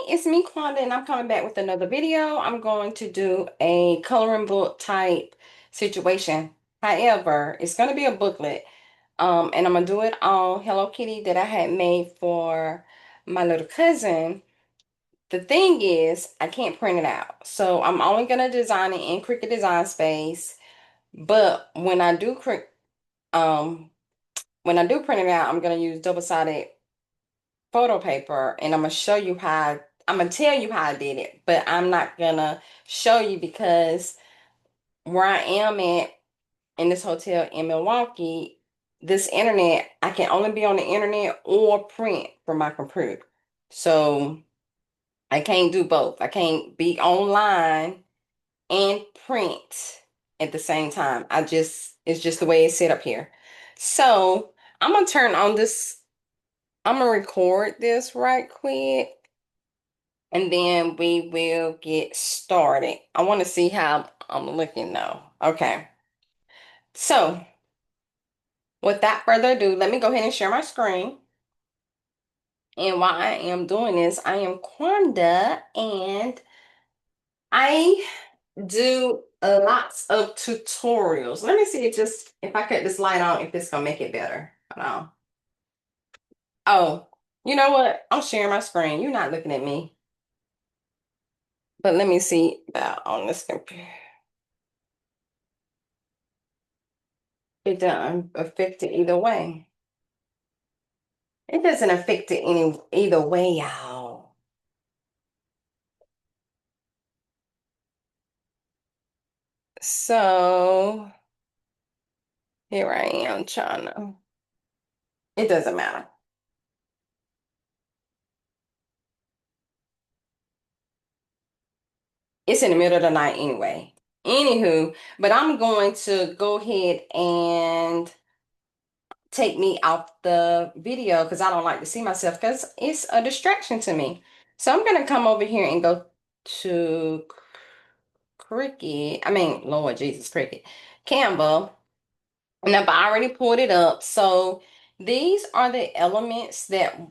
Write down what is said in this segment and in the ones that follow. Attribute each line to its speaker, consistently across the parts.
Speaker 1: it's me, Quanda, and I'm coming back with another video. I'm going to do a coloring book type situation. However, it's going to be a booklet. And I'm going to do it on Hello Kitty that I had made for my little cousin. The thing is, I can't print it out. So I'm only going to design it in Cricut Design Space. But um, when I do print it out, I'm going to use double-sided photo paper and I'm gonna show you how I'm gonna tell you how I did it, but I'm not gonna show you because where I am at in this hotel in Milwaukee, this internet, I can only be on the internet or print from my computer. So I can't do both. I can't be online and print at the same time. It's just the way it's set up here. So I'm gonna turn on this, I'm gonna record this right quick and then we will get started. I want to see how I'm looking though. Okay. So without further ado, let me go ahead and share my screen. And while I am doing this, I am Quanda and I do lots of tutorials. Let me see if I cut this light on, if it's gonna make it better. Hold on. Oh, you know what? I'm sharing my screen. You're not looking at me. But let me see about on this computer. It doesn't affect it either way. It doesn't affect it either way, y'all. So here I am trying to. It doesn't matter. It's in the middle of the night anyway. Anywho, but I'm going to go ahead and take me off the video because I don't like to see myself because it's a distraction to me. So I'm gonna come over here and go to Cricut. I mean, Lord Jesus, Cricut. Canva. And I've already pulled it up. So these are the elements that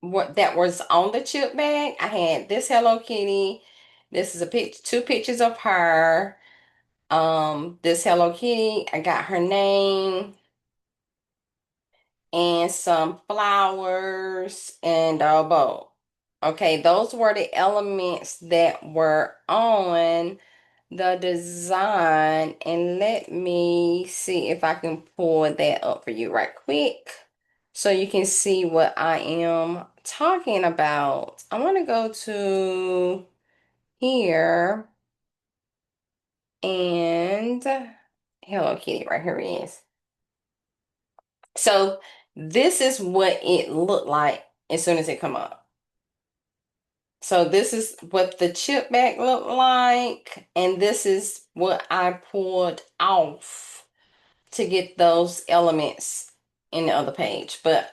Speaker 1: what that was on the chip bag. I had this Hello Kitty. This is a two pictures of her. This Hello Kitty. I got her name and some flowers and a bow. Okay, those were the elements that were on the design. And let me see if I can pull that up for you right quick so you can see what I am talking about. I want to go to here and Hello Kitty, right here it is. So this is what it looked like as soon as it come up. So this is what the chip bag looked like, and this is what I pulled off to get those elements in the other page. But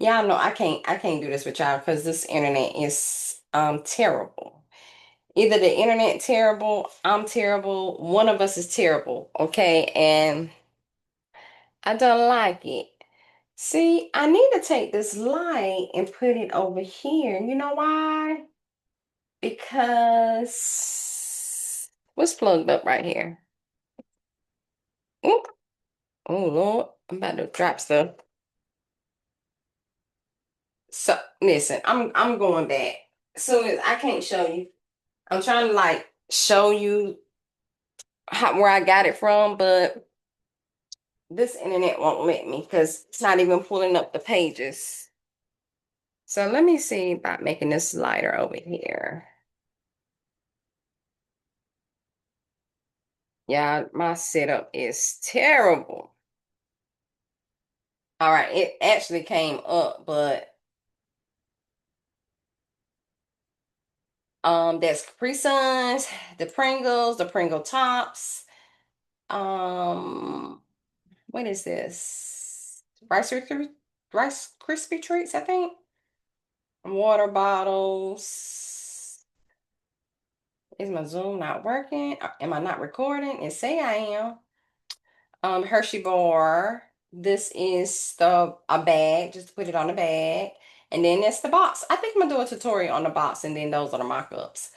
Speaker 1: y'all know I can't do this with y'all because this internet is terrible. Either the internet terrible, I'm terrible, one of us is terrible, okay? And I don't like it. See, I need to take this light and put it over here. You know why? Because what's plugged up right here? Oop. Oh Lord, I'm about to drop stuff. So listen, I'm going back. Soon as I can't show you. I'm trying to like show you where I got it from, but this internet won't let me because it's not even pulling up the pages. So let me see about making this lighter over here. Yeah, my setup is terrible. All right, it actually came up, but that's Capri Suns, the Pringles, the Pringle Tops. Um, what is this? Rice Krispie treats, I think. Water bottles. Is my Zoom not working? Am I not recording? It say I am. Hershey bar. This is a bag, just to put it on the bag. And then that's the box. I think I'm gonna do a tutorial on the box, and then those are the mock-ups.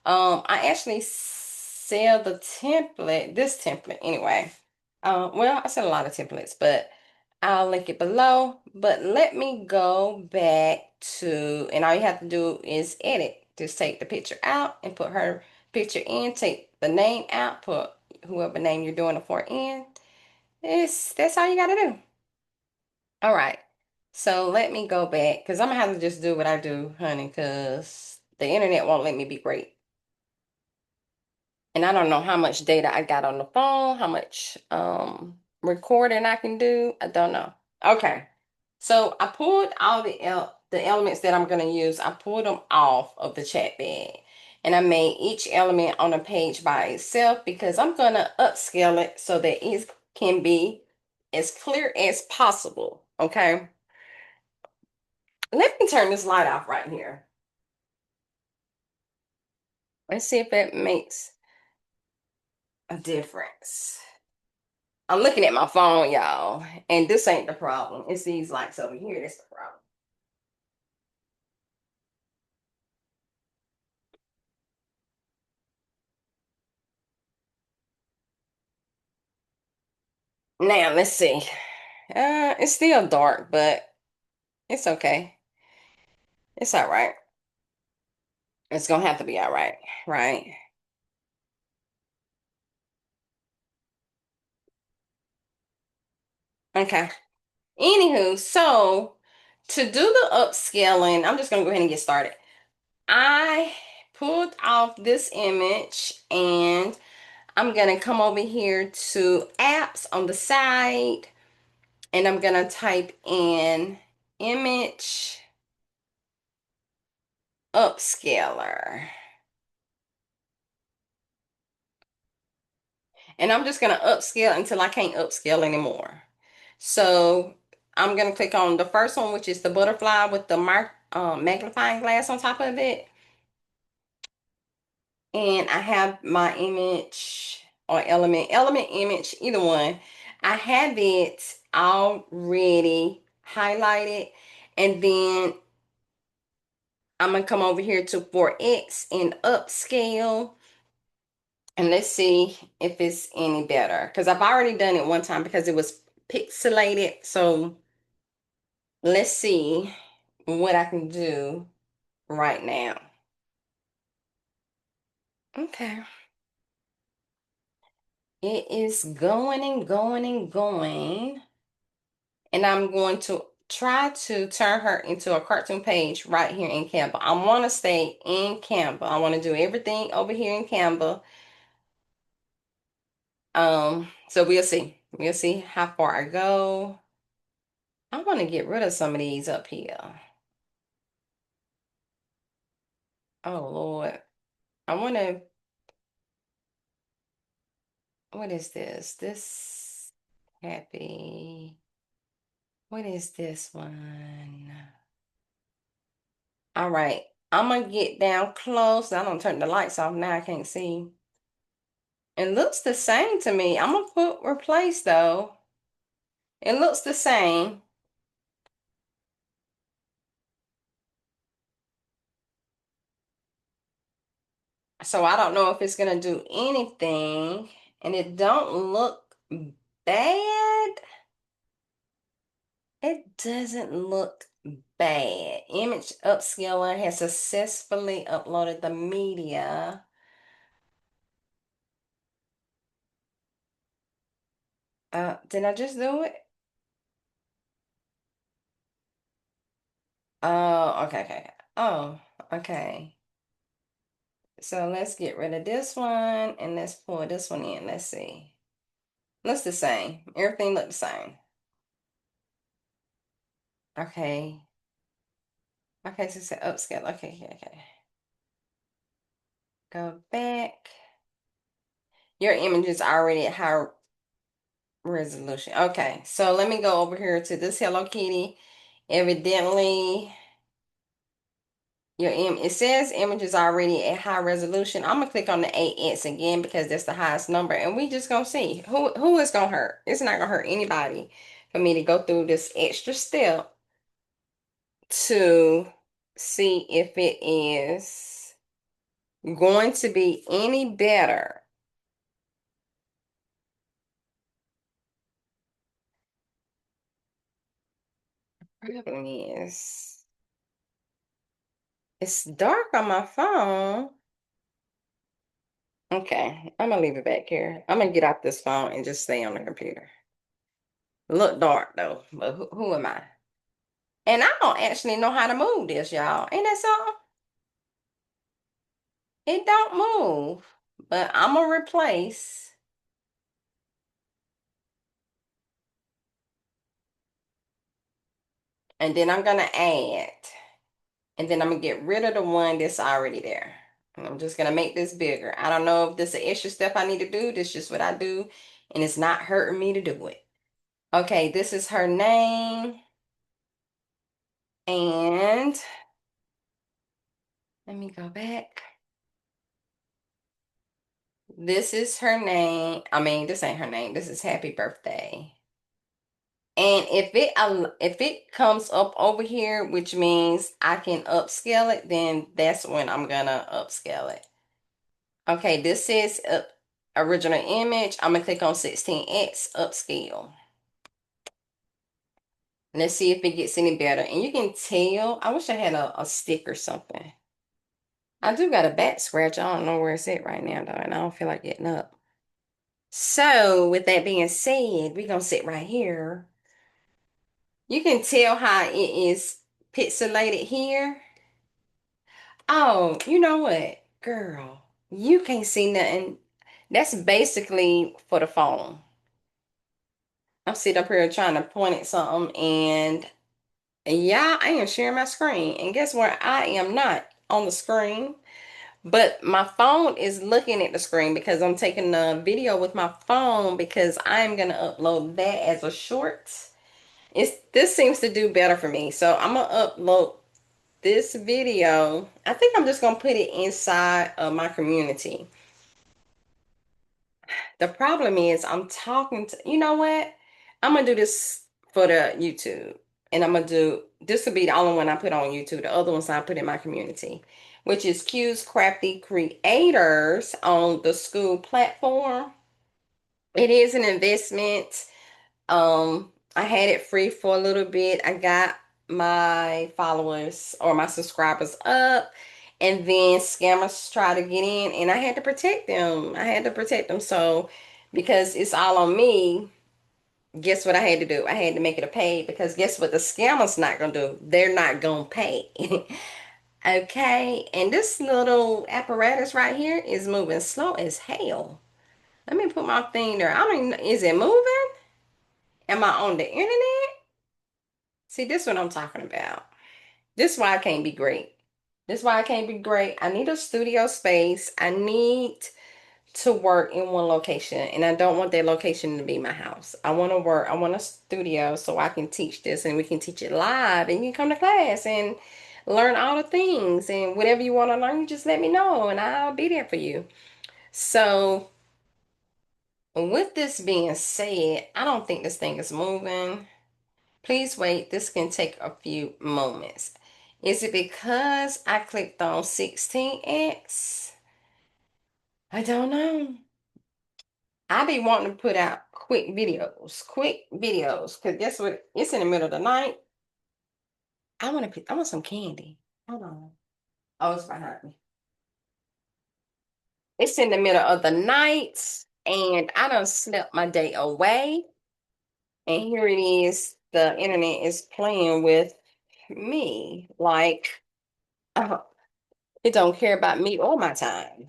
Speaker 1: I actually sell the template, this template anyway. Well, I sell a lot of templates, but I'll link it below. But let me go back to, and all you have to do is edit. Just take the picture out and put her picture in. Take the name out, put whoever name you're doing it for in. That's all you gotta do. All right. So let me go back because I'm gonna have to just do what I do, honey, because the internet won't let me be great. And I don't know how much data I got on the phone, how much recording I can do. I don't know. Okay. So I pulled all the elements that I'm gonna use. I pulled them off of the chat bag. And I made each element on a page by itself because I'm gonna upscale it so that it can be as clear as possible. Okay. Let me turn this light off right here. Let's see if that makes a difference. I'm looking at my phone, y'all, and this ain't the problem. It's these lights over here that's the problem. Now, let's see. It's still dark, but it's okay. It's all right. It's gonna have to be all right, right? Okay. Anywho, so to do the upscaling, I'm just gonna go ahead and get started. I pulled off this image and I'm gonna come over here to apps on the side and I'm gonna type in image upscaler. And I'm just gonna upscale until I can't upscale anymore. So I'm gonna click on the first one, which is the butterfly with the magnifying glass on top of it. And I have my image or element image, either one. I have it already highlighted. And then I'm gonna come over here to 4X and upscale. And let's see if it's any better. Because I've already done it one time because it was pixelated. So let's see what I can do right now. Okay. It is going and going and going. And I'm going to try to turn her into a cartoon page right here in Canva. I want to stay in Canva. I want to do everything over here in Canva. So we'll see. We'll see how far I go. I want to get rid of some of these up here. Oh Lord. I want to, what is this? This happy. What is this one? All right. I'm gonna get down close. I don't turn the lights off now. I can't see. It looks the same to me. I'm gonna put replace though. It looks the same. So I don't know if it's gonna do anything. And it don't look bad. It doesn't look bad. Image upscaler has successfully uploaded the media. Did I just do it? Oh, okay, okay. Oh, okay. So let's get rid of this one and let's pull this one in. Let's see. Looks the same. Everything looks the same. Okay. Okay, so it's an upscale. Okay, okay, okay. Go back. Your image is already at high resolution. Okay, so let me go over here to this Hello Kitty. Evidently, it says image is already at high resolution. I'm gonna click on the 8X again because that's the highest number, and we just gonna see who is gonna hurt. It's not gonna hurt anybody for me to go through this extra step to see if it is going to be any better. Problem is, it's dark on my phone. Okay, I'm gonna leave it back here. I'm gonna get off this phone and just stay on the computer. Look dark though, but who am I? And I don't actually know how to move this, y'all. Ain't that something? It don't move. But I'm gonna replace, and then I'm gonna add, and then I'm gonna get rid of the one that's already there. And I'm just gonna make this bigger. I don't know if this is an extra step I need to do. This is just what I do, and it's not hurting me to do it. Okay, this is her name, and let me go back. This is her name. I mean, this ain't her name. This is happy birthday. And if it comes up over here, which means I can upscale it, then that's when I'm gonna upscale it. Okay, this is original image. I'm gonna click on 16x upscale. Let's see if it gets any better. And you can tell, I wish I had a stick or something. I do got a back scratch. I don't know where it's at right now though, and I don't feel like getting up. So with that being said, we're gonna sit right here. You can tell how it is pixelated here. Oh, you know what, girl? You can't see nothing. That's basically for the phone. I'm sitting up here trying to point at something, and yeah, I am sharing my screen. And guess where I am not on the screen, but my phone is looking at the screen because I'm taking a video with my phone because I'm gonna upload that as a short. This seems to do better for me, so I'm gonna upload this video. I think I'm just gonna put it inside of my community. The problem is I'm talking to, you know what? I'm gonna do this for the YouTube. And I'm gonna do this will be the only one I put on YouTube. The other ones I put in my community, which is Q's Crafty Creators on the school platform. It is an investment. I had it free for a little bit. I got my followers or my subscribers up, and then scammers try to get in, and I had to protect them. I had to protect them. So, because it's all on me, guess what I had to do? I had to make it a pay because guess what? The scammers not gonna do? They're not gonna pay. Okay, and this little apparatus right here is moving slow as hell. Let me put my thing there. I don't even know, is it moving? Am I on the internet? See, this is what I'm talking about. This is why I can't be great. This is why I can't be great. I need a studio space. I need to work in one location, and I don't want that location to be my house. I want to work. I want a studio so I can teach this, and we can teach it live, and you can come to class and learn all the things. And whatever you want to learn, you just let me know, and I'll be there for you. So, with this being said, I don't think this thing is moving. Please wait, this can take a few moments. Is it because I clicked on 16x? I don't know. I be wanting to put out quick videos, because guess what? It's in the middle of the night. I want some candy. Hold on. Oh, it's behind me. It's in the middle of the night, and I done slept my day away. And here it is. The internet is playing with me. Like, it don't care about me or my time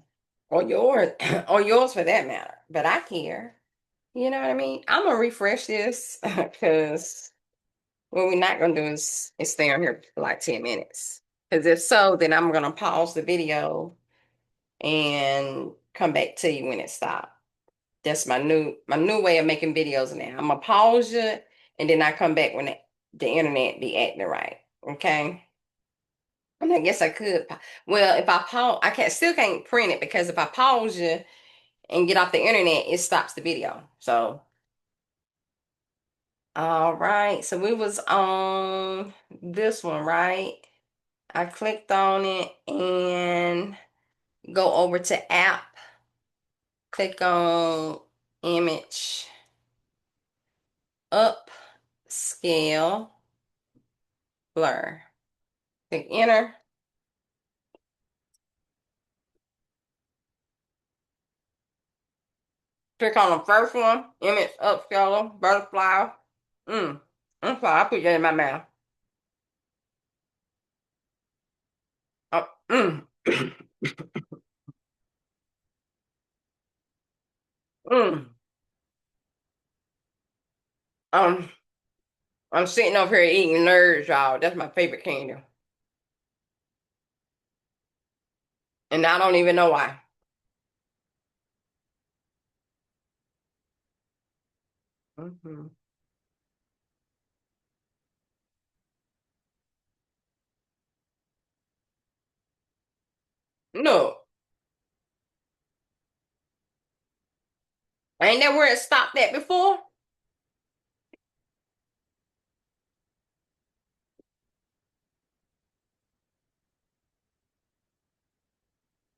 Speaker 1: or yours or yours for that matter. But I care. You know what I mean? I'm gonna refresh this because what we're not gonna do is stay on here for like 10 minutes. Because if so, then I'm gonna pause the video and come back to you when it stops. That's my new way of making videos now. I'm gonna pause it and then I come back when the internet be acting right. Okay. And I guess I could. Well, if I pause, I can't still can't print it because if I pause you and get off the internet, it stops the video. So All right, so we was on this one, right? I clicked on it and go over to app, click on image, up, scale, blur. Click enter. Click on the first one, image, upscaler, butterfly. Mm. I'm sorry, I put that in my mouth. Oh, mm. Mm. Um, I'm sitting up here eating nerds, y'all. That's my favorite candy. And I don't even know why. Hmm. No, ain't that where it stopped at before?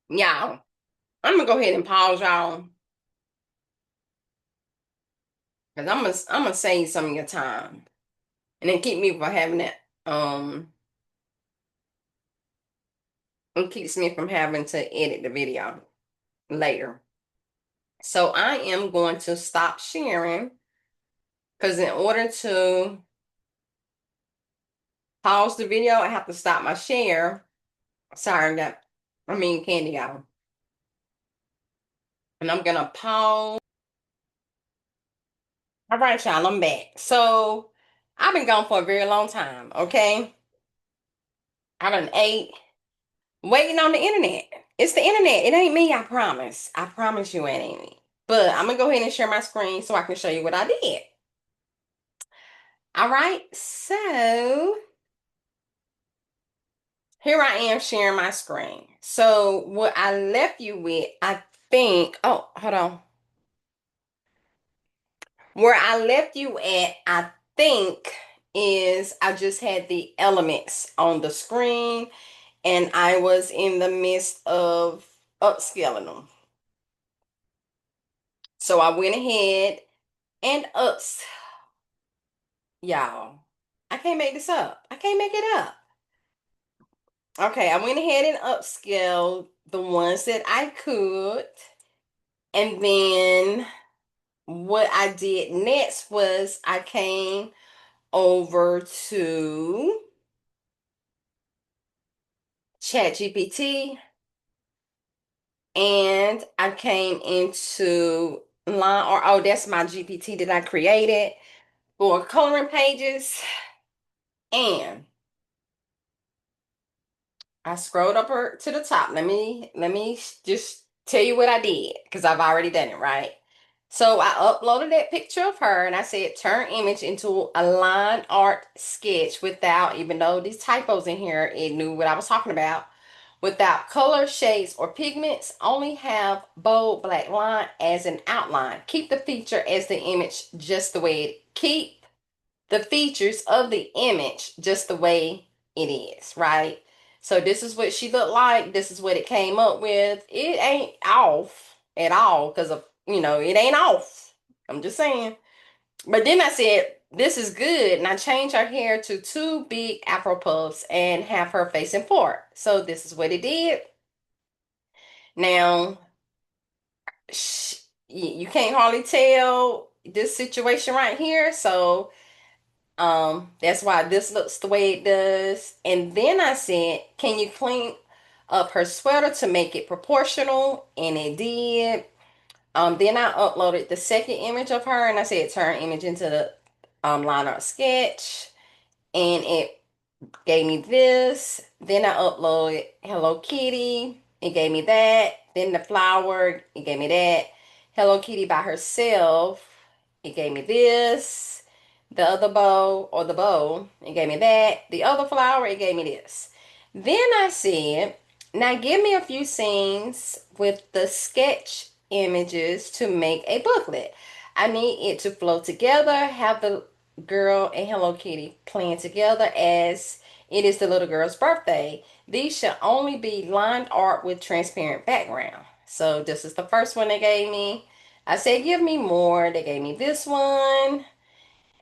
Speaker 1: Y'all, I'm gonna go ahead and pause y'all because I'm gonna save some of your time and then keep me from having that. It keeps me from having to edit the video later. So I am going to stop sharing because in order to pause the video, I have to stop my share. Sorry, candy y'all. And I'm gonna pause. All right, y'all, I'm back. So I've been gone for a very long time, okay? I done ate, waiting on the internet. It's the internet. It ain't me, I promise. I promise you it ain't me. But I'm gonna go ahead and share my screen so I can show you what I did. All right, so here I am sharing my screen. So what I left you with, I think, oh, hold on. Where I left you at, I think, is I just had the elements on the screen and I was in the midst of upscaling them. So I went ahead and y'all. I can't make this up. I can't make it up. Okay, I went ahead and upscaled the ones that I could. And then what I did next was I came over to ChatGPT and I came into line or oh, that's my GPT that I created for coloring pages. And I scrolled up her to the top. Let me just tell you what I did because I've already done it, right? So I uploaded that picture of her and I said turn image into a line art sketch without, even though these typos in here, it knew what I was talking about. Without color, shades, or pigments, only have bold black line as an outline. Keep the feature as the image just the way it keep the features of the image just the way it is, right? So this is what she looked like. This is what it came up with. It ain't off at all because of, it ain't off. I'm just saying. But then I said, this is good. And I changed her hair to two big afro puffs and have her facing forward. So this is what it did. Now, you can't hardly tell this situation right here. So that's why this looks the way it does. And then I said, can you clean up her sweater to make it proportional? And it did. Then I uploaded the second image of her and I said turn image into the line art sketch. And it gave me this. Then I uploaded Hello Kitty. It gave me that. Then the flower. It gave me that. Hello Kitty by herself. It gave me this. The other bow or the bow. It gave me that. The other flower. It gave me this. Then I said, now give me a few scenes with the sketch images to make a booklet. I need it to flow together, have the girl and Hello Kitty playing together as it is the little girl's birthday. These should only be lined art with transparent background. So this is the first one they gave me. I said, give me more. They gave me this one.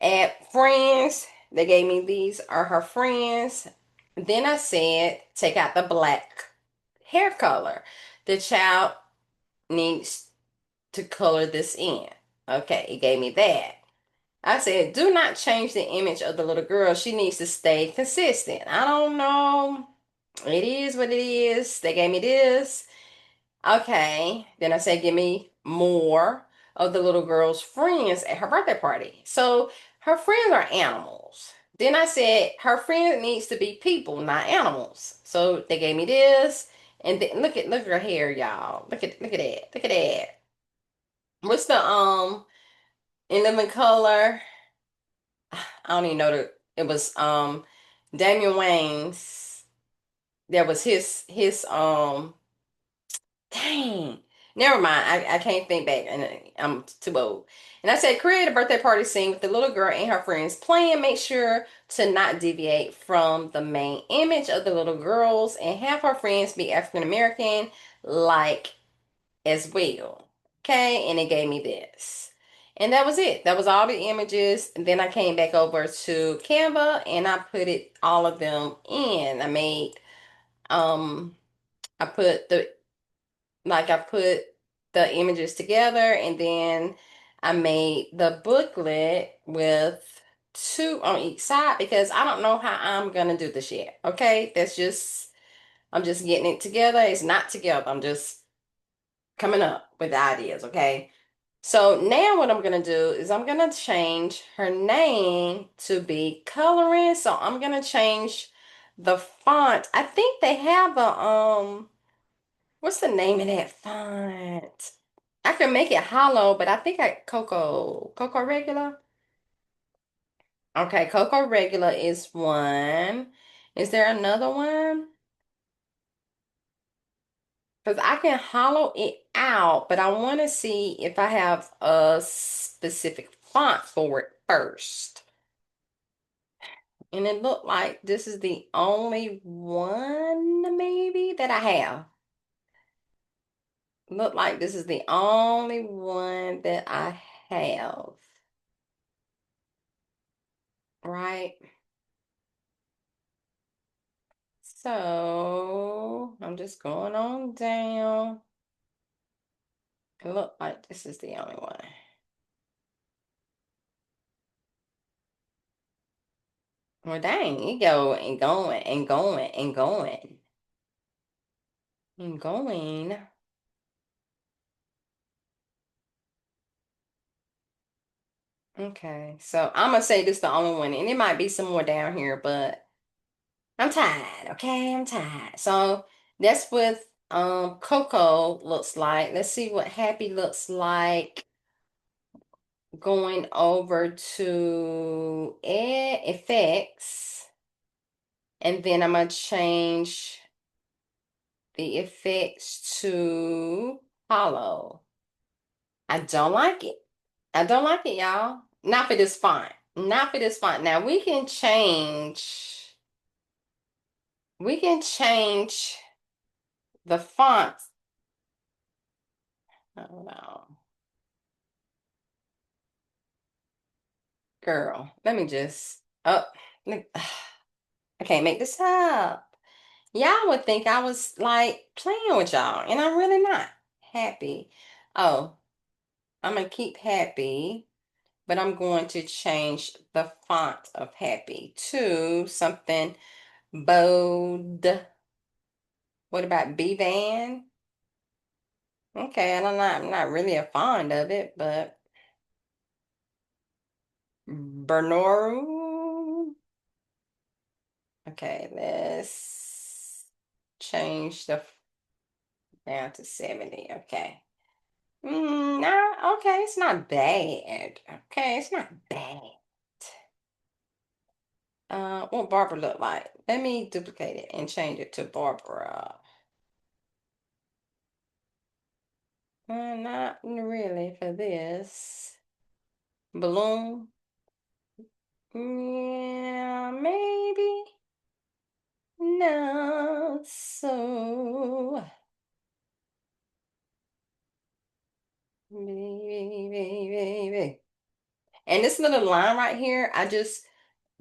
Speaker 1: Add friends. They gave me these are her friends. Then I said, take out the black hair color. The child needs to color this in. Okay, it gave me that. I said, do not change the image of the little girl. She needs to stay consistent. I don't know. It is what it is. They gave me this. Okay. Then I said, give me more of the little girl's friends at her birthday party. So her friends are animals. Then I said, her friend needs to be people, not animals. So they gave me this. And then look at her hair, y'all. Look at that. Look at that. What's the in living color? I don't even know it was Damian Wayne's. That was his dang. Never mind. I can't think back and I'm too old. And I said create a birthday party scene with the little girl and her friends playing. Make sure to not deviate from the main image of the little girls and have her friends be African American like as well. Okay, and it gave me this. And that was it. That was all the images. And then I came back over to Canva and I put it all of them in. Um I put I put the images together and then I made the booklet with two on each side because I don't know how I'm gonna do this yet. Okay, I'm just getting it together. It's not together. I'm just coming up with ideas, okay? So now what I'm gonna do is I'm gonna change her name to be coloring. So I'm gonna change the font. I think they have a what's the name of that font? I can make it hollow, but I think Cocoa Regular. Okay, Cocoa Regular is one. Is there another one? Because I can hollow it out, but I want to see if I have a specific font for it first. And it looked like this is the only one maybe that I have. Look like this is the only one that I have. Right? So I'm just going on down. It look like this is the only one. Well, dang, you go and going and going and going and going. Okay, so I'm gonna say this is the only one, and it might be some more down here, but I'm tired. Okay, I'm tired. So that's what Coco looks like. Let's see what Happy looks like. Going over to Add Effects, and then I'm gonna change the effects to Hollow. I don't like it. I don't like it, y'all. Not for this font. Not for this font. Now we can change the font. Oh no. Girl, let me just look, I can't make this up. Y'all would think I was like playing with y'all, and I'm really not. Happy. Oh, I'm gonna keep Happy, but I'm going to change the font of Happy to something bold. What about B Van? Okay, I'm not really a fond of it, but Bernoru. Okay, let's change the down to 70. Okay. Nah, okay, it's not bad. Okay, it's not bad. What Barbara look like? Let me duplicate it and change it to Barbara. Not really for this. Balloon. Yeah, maybe not so. Baby. And this little line right here, I just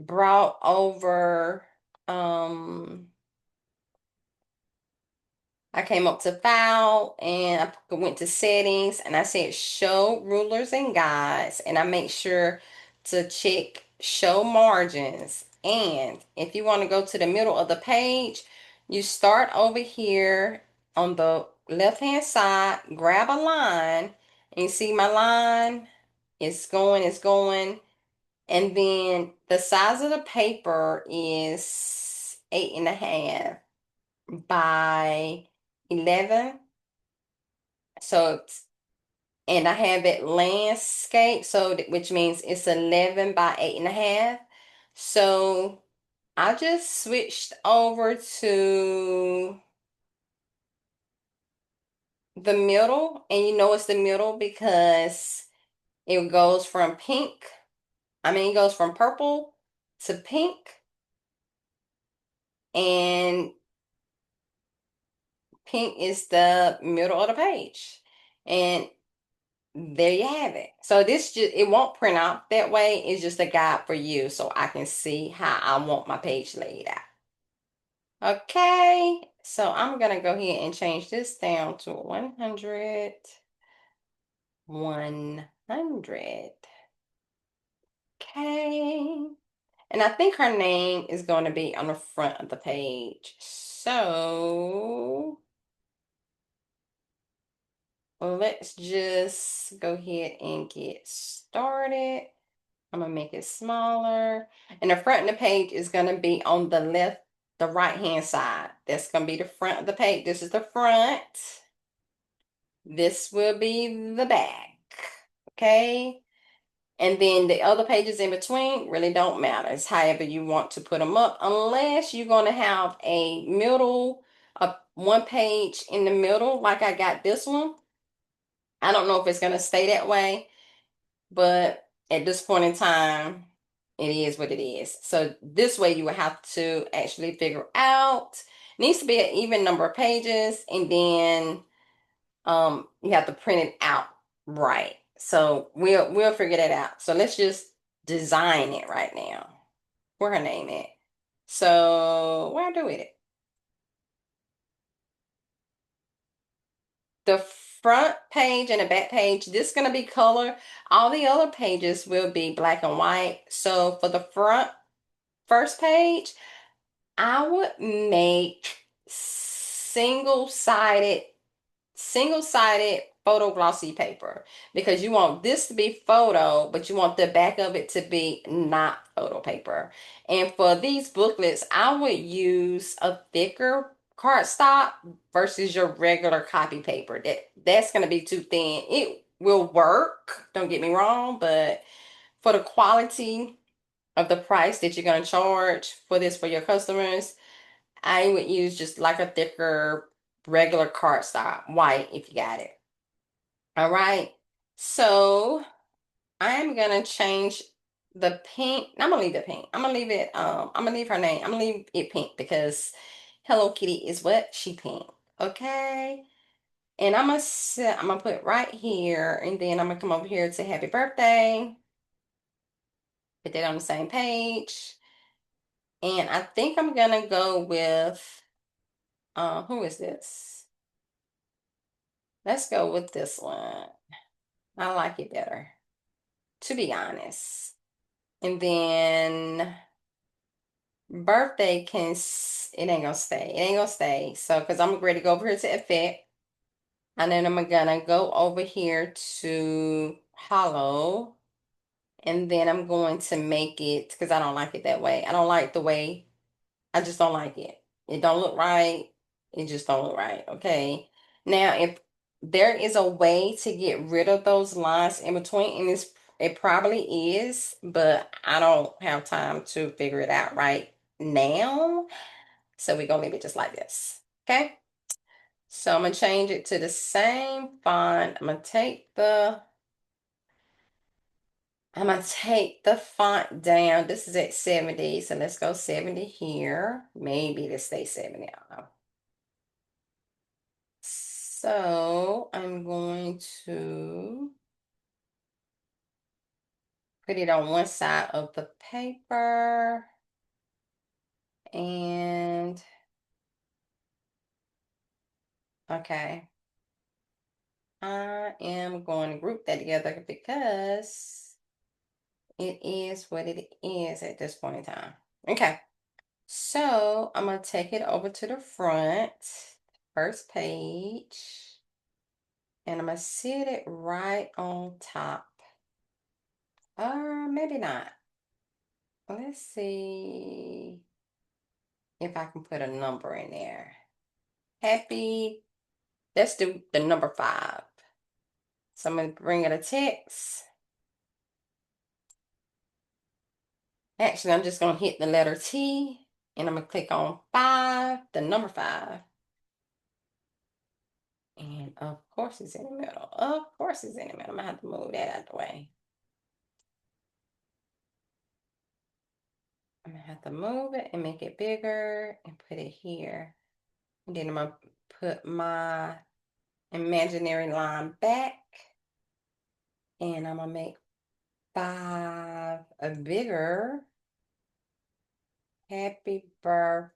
Speaker 1: brought over, um, I came up to file and I went to settings and I said show rulers and guides, and I make sure to check show margins. And if you want to go to the middle of the page, you start over here on the left hand side, grab a line, and you see my line, it's going, and then the size of the paper is 8.5 by 11. So, and I have it landscape, so which means it's 11 by 8.5. So I just switched over to the middle, and you know it's the middle because it goes from pink, it goes from purple to pink, and pink is the middle of the page. And there you have it. So this just, it won't print out that way. It's just a guide for you so I can see how I want my page laid out. Okay, so I'm gonna go ahead and change this down to 100, 100. Okay, and I think her name is going to be on the front of the page. So let's just go ahead and get started. I'm gonna make it smaller. And the front of the page is gonna be on the left, the right hand side. That's gonna be the front of the page. This is the front. This will be the back. Okay. And then the other pages in between really don't matter. It's however you want to put them up, unless you're gonna have a middle, one page in the middle, like I got this one. I don't know if it's gonna stay that way, but at this point in time, it is what it is. So this way you would have to actually figure out, needs to be an even number of pages, and then you have to print it out right. So we'll figure that out. So let's just design it right now. Where her name at? So where do it? The front page and the back page, this is going to be color. All the other pages will be black and white. So for the front first page, I would make single-sided photo glossy paper, because you want this to be photo, but you want the back of it to be not photo paper. And for these booklets, I would use a thicker cardstock versus your regular copy paper. That's going to be too thin. It will work, don't get me wrong, but for the quality of the price that you're going to charge for this for your customers, I would use just like a thicker regular cardstock, white if you got it. All right. So I'm gonna change the pink. I'm gonna leave it pink. I'm gonna leave it, I'm gonna leave her name. I'm gonna leave it pink because Hello Kitty is what? She pink. Okay. And I'm gonna put right here, and then I'm gonna come over here to happy birthday. Put that on the same page. And I think I'm gonna go with who is this? Let's go with this one. I like it better, to be honest. And then birthday it ain't gonna stay. It ain't gonna stay. So, because I'm ready to go over here to effect. And then I'm gonna go over here to hollow. And then I'm going to make it, because I don't like it that way. I don't like the way, I just don't like it. It don't look right. It just don't look right. Okay. Now, if there is a way to get rid of those lines in between, and it probably is, but I don't have time to figure it out right now. So we're gonna leave it just like this. Okay. So I'm gonna change it to the same font. I'm gonna take the I'm gonna take the font down. This is at 70, so let's go 70 here. Maybe to stay 70. I don't know. So I'm going to put it on one side of the paper and okay. I am going to group that together because it is what it is at this point in time. Okay, so I'm going to take it over to the front, first page, and I'm going to sit it right on top. Or maybe not. Let's see if I can put a number in there. Happy, let's do the number 5. So I'm going to bring it a text. Actually, I'm just going to hit the letter T and I'm going to click on 5, the number 5. And of course it's in the middle. Of course it's in the middle. I'm going to have to move that out of the way. I'm going to have to move it and make it bigger and put it here. And then I'm going to put my imaginary line back. And I'm going to make 5 a bigger. Happy birthday.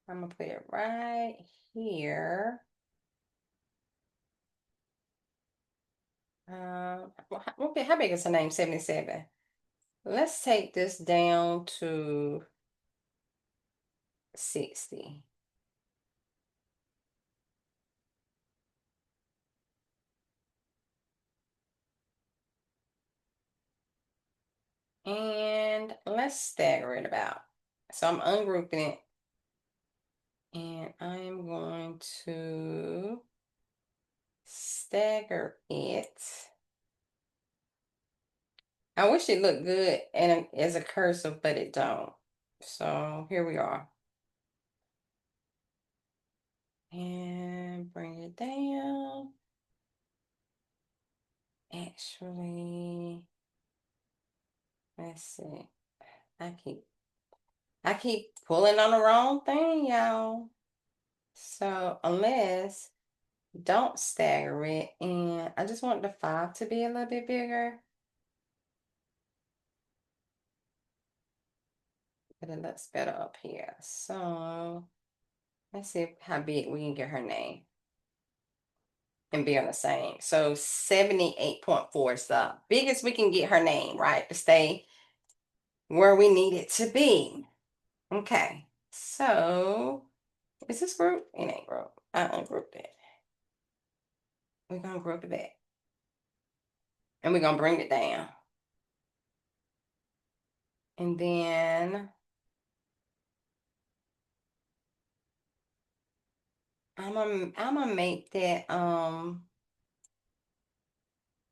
Speaker 1: I'm going to put it right here. Okay, how big is her name? 77. Let's take this down to 60. And let's stagger it about. So I'm ungrouping it. And I'm going to stagger it. I wish it looked good and as a cursive, but it don't. So here we are. And bring it down. Actually, let's see. I keep pulling on the wrong thing, y'all. So unless don't stagger it, and I just want the 5 to be a little bit bigger. But it looks better up here. So let's see how big we can get her name and be on the same. So 78.4 is the biggest we can get her name, right? To stay where we need it to be. Okay. So is this group? It ain't group. I ungrouped it. We're gonna group it back. And we're gonna bring it down. And then I'm gonna make that I'm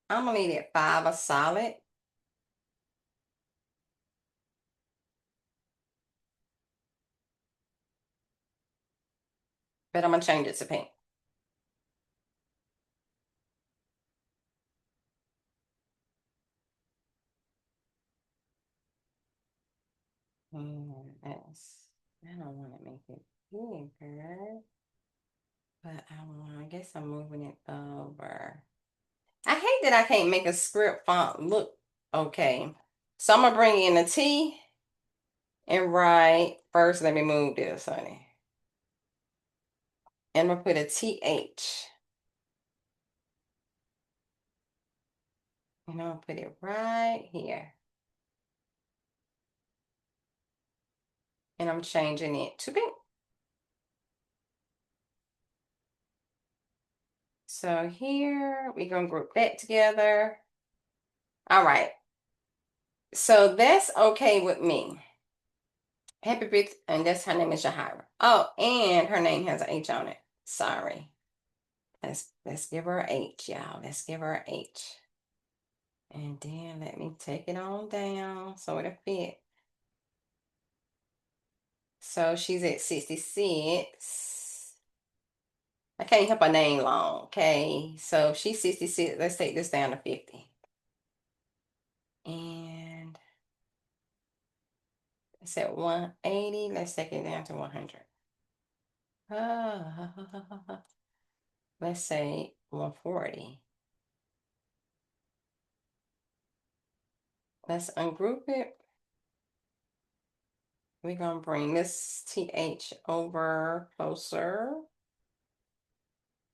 Speaker 1: gonna leave that 5 a solid. But I'm gonna change it to pink. And I don't want to make it bigger, but I guess I'm moving it over. I hate that I can't make a script font look okay. So I'm gonna bring in a T and write first. Let me move this, honey. And I'm gonna put a TH. And I'm gonna put it right here. And I'm changing it to pink. So here we're gonna group that together. All right. So that's okay with me. Happy birthday, and that's her name is Jahira. Oh, and her name has an H on it. Sorry. Let's give her a H, y'all. Let's give her a H. And then let me take it on down so it'll fit. So she's at 66. I can't help her name long, okay? So she's 66. Let's take this down to 50. It's at 180. Let's take it down to 100. Let's say 140. Let's ungroup it. We're going to bring this TH over closer.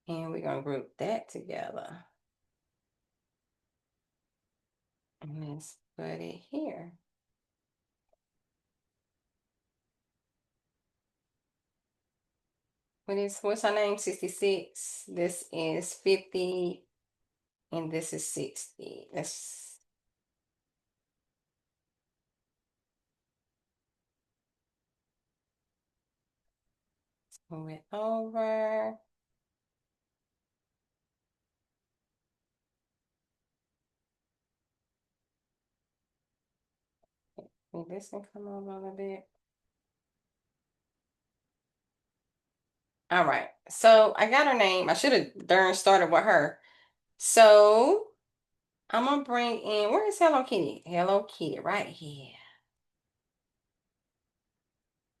Speaker 1: And we're going to group that together. And let's put it here. What's her name? 66. This is 50. And this is 60. Let's move it over. And this can come over a little bit. All right. So I got her name. I should have darn started with her. So I'm gonna bring in, where is Hello Kitty? Hello Kitty, right here.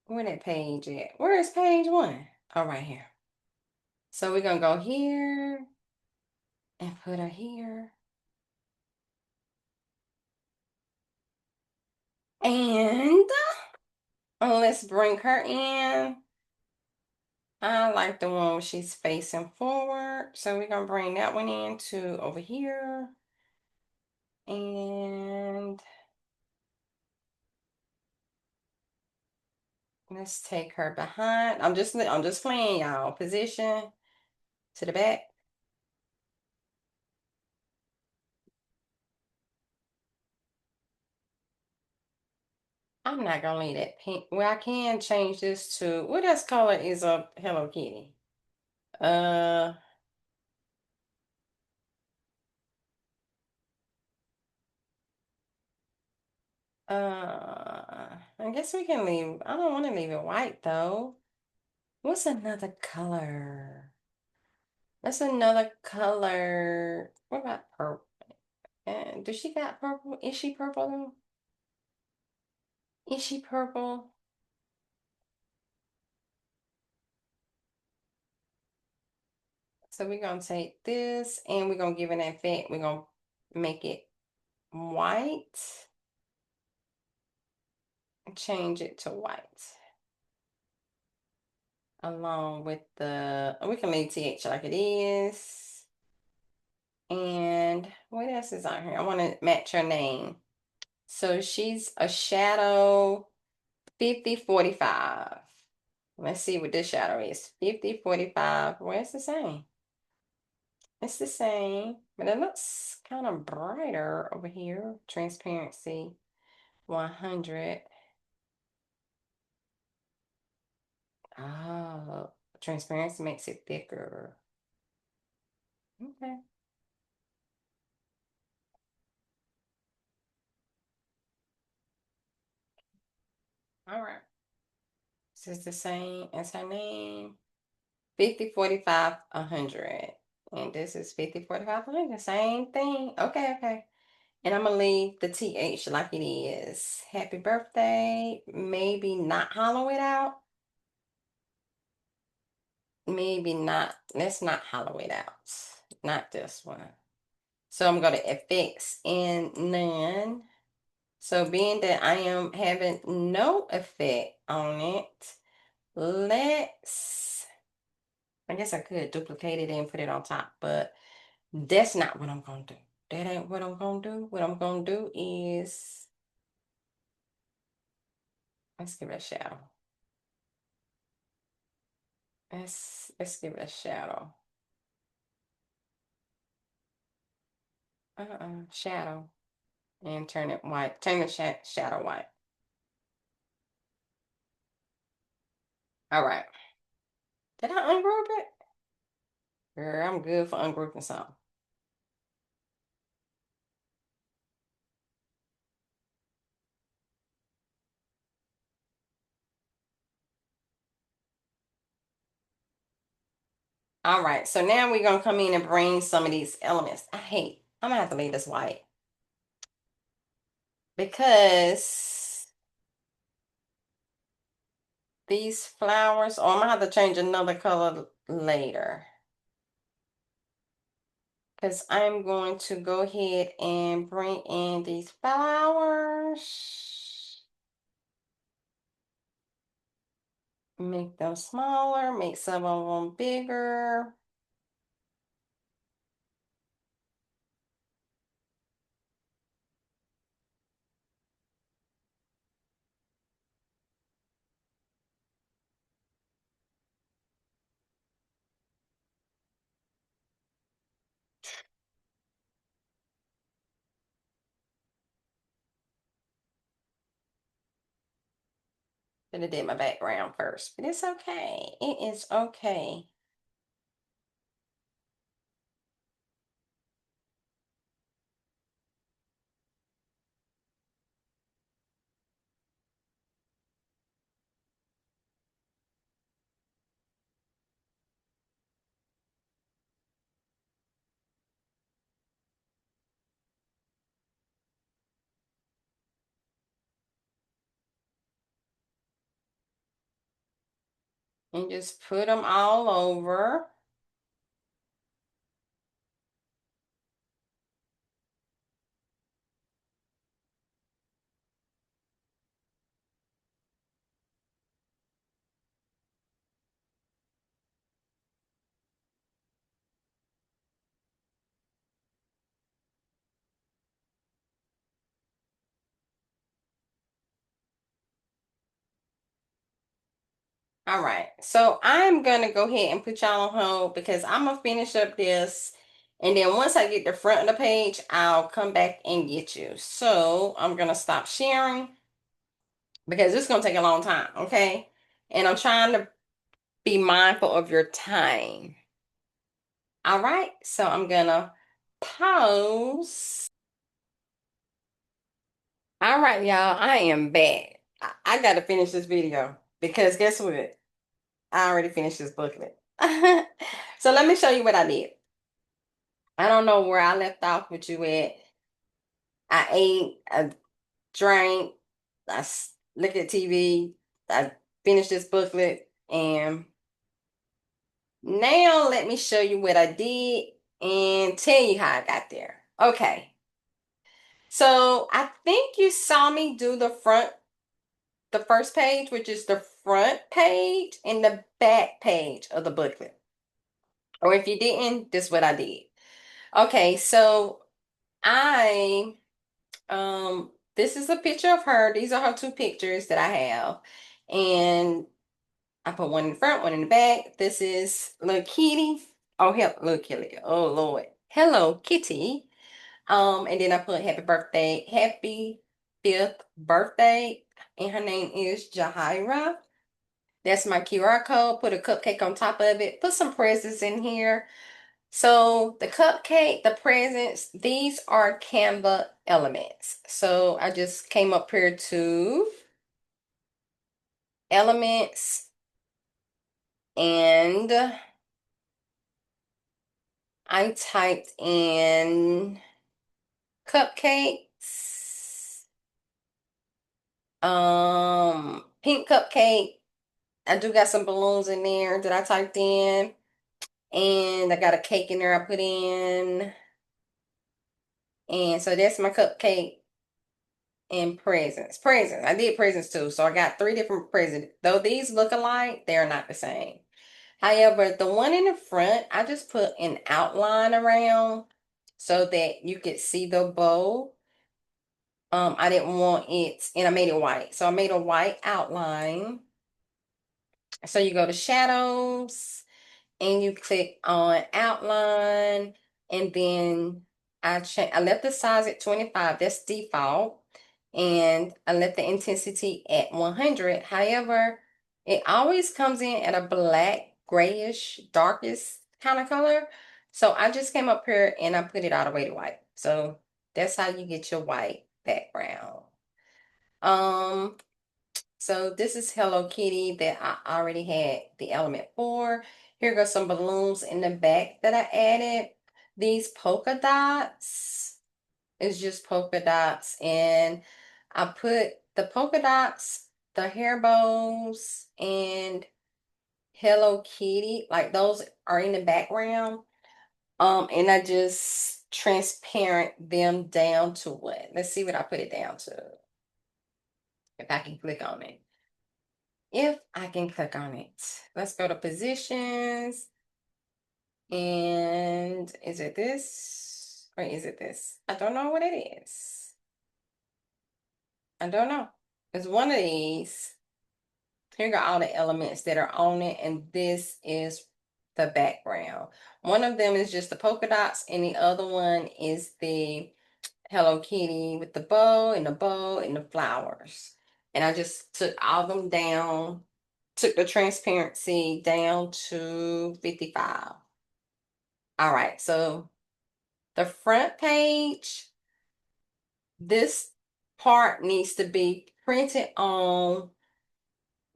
Speaker 1: Where that page at? Where is page one? Oh, right here. So we're gonna go here and put her here. And let's bring her in. I like the one where she's facing forward. So we're gonna bring that one into over here. And let's take her behind. I'm just playing, y'all. Position to the back. I'm not gonna leave that pink. Well, I can change this to, what else color is a Hello Kitty? Uh, I guess we can leave. I don't want to leave it white though. What's another color? That's another color. What about purple? Does she got purple? Is she purple though? Is she purple? So we're gonna take this and we're gonna give it an effect. We're gonna make it white. Change it to white. Along with the, we can leave TH like it is. And what else is on here? I want to match her name. So she's a shadow 5045. Let's see what this shadow is. 5045. Well, it's the same. It's the same, but it looks kind of brighter over here. Transparency 100. Oh, transparency makes it thicker. Okay. All right. This is the same as her name. 50, 45, 100. And this is 50, 45, 100. Same thing. Okay, okay. And I'm going to leave the TH like it is. Happy birthday. Maybe not hollow it out. Maybe not. Let's not hollow it out. Not this one. So I'm going to effects and none. So being that I am having no effect on it, I guess I could duplicate it and put it on top, but that's not what I'm going to do. That ain't what I'm going to do. What I'm going to do is, let's give it a shadow. Let's give it a shadow. Shadow. And turn it white. Turn the shadow white. All right. Did I ungroup it? Girl, I'm good for ungrouping something. All right. So now we're going to come in and bring some of these elements. I'm going to have to leave this white. Because these flowers, or I'm gonna have to change another color later. Because I'm going to go ahead and bring in these flowers. Make them smaller, make some of them bigger. Should have did my background first, but it's okay. It is okay. And just put them all over. All right, so I'm gonna go ahead and put y'all on hold because I'm gonna finish up this, and then once I get the front of the page, I'll come back and get you. So I'm gonna stop sharing because it's gonna take a long time, okay? And I'm trying to be mindful of your time. All right, so I'm gonna pause. All right, y'all, I am back. I gotta finish this video because guess what? I already finished this booklet. So let me show you what I did. I don't know where I left off with you at. I ate, I drank, looked at TV, I finished this booklet, and now let me show you what I did and tell you how I got there. Okay. So I think you saw me do the first page, which is the front page and the back page of the booklet. Or if you didn't, this is what I did. Okay, so I this is a picture of her. These are her two pictures that I have. And I put one in the front, one in the back. This is little kitty. Oh hell, little kitty. Oh Lord. Hello, Kitty. And then I put happy birthday, happy 5th birthday. And her name is Jahira. That's my QR code. Put a cupcake on top of it. Put some presents in here. So the cupcake, the presents, these are Canva elements. So I just came up here to elements and I typed in cupcakes, pink cupcake. I do got some balloons in there that I typed in, and I got a cake in there I put in. And so that's my cupcake and presents. Presents. I did presents too. So I got 3 different presents. Though these look alike, they're not the same. However, the one in the front, I just put an outline around so that you could see the bow. I didn't want it, and I made it white. So I made a white outline. So you go to shadows and you click on outline, and then I left the size at 25. That's default. And I left the intensity at 100. However, it always comes in at a black, grayish, darkest kind of color. So I just came up here and I put it all the way to white. So that's how you get your white background. Um, so this is Hello Kitty that I already had the element for. Here goes some balloons in the back that I added. These polka dots is just polka dots, and I put the polka dots the hair bows and Hello Kitty, like those are in the background. And I just transparent them down to what? Let's see what I put it down to. If I can click on it. If I can click on it. Let's go to positions. And is it this? Or is it this? I don't know what it is. I don't know. It's one of these. Here got all the elements that are on it, and this is the background. One of them is just the polka dots, and the other one is the Hello Kitty with the bow and the flowers. And I just took all of them down, took the transparency down to 55. All right, so the front page, this part needs to be printed on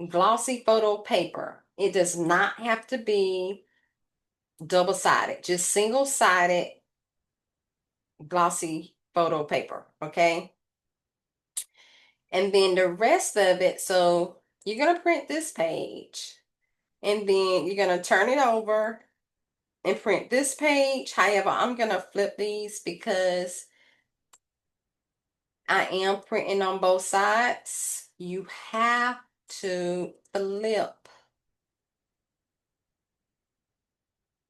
Speaker 1: glossy photo paper. It does not have to be double-sided, just single-sided glossy photo paper, okay? And then the rest of it, so you're going to print this page, and then you're going to turn it over and print this page. However, I'm going to flip these because I am printing on both sides. You have to flip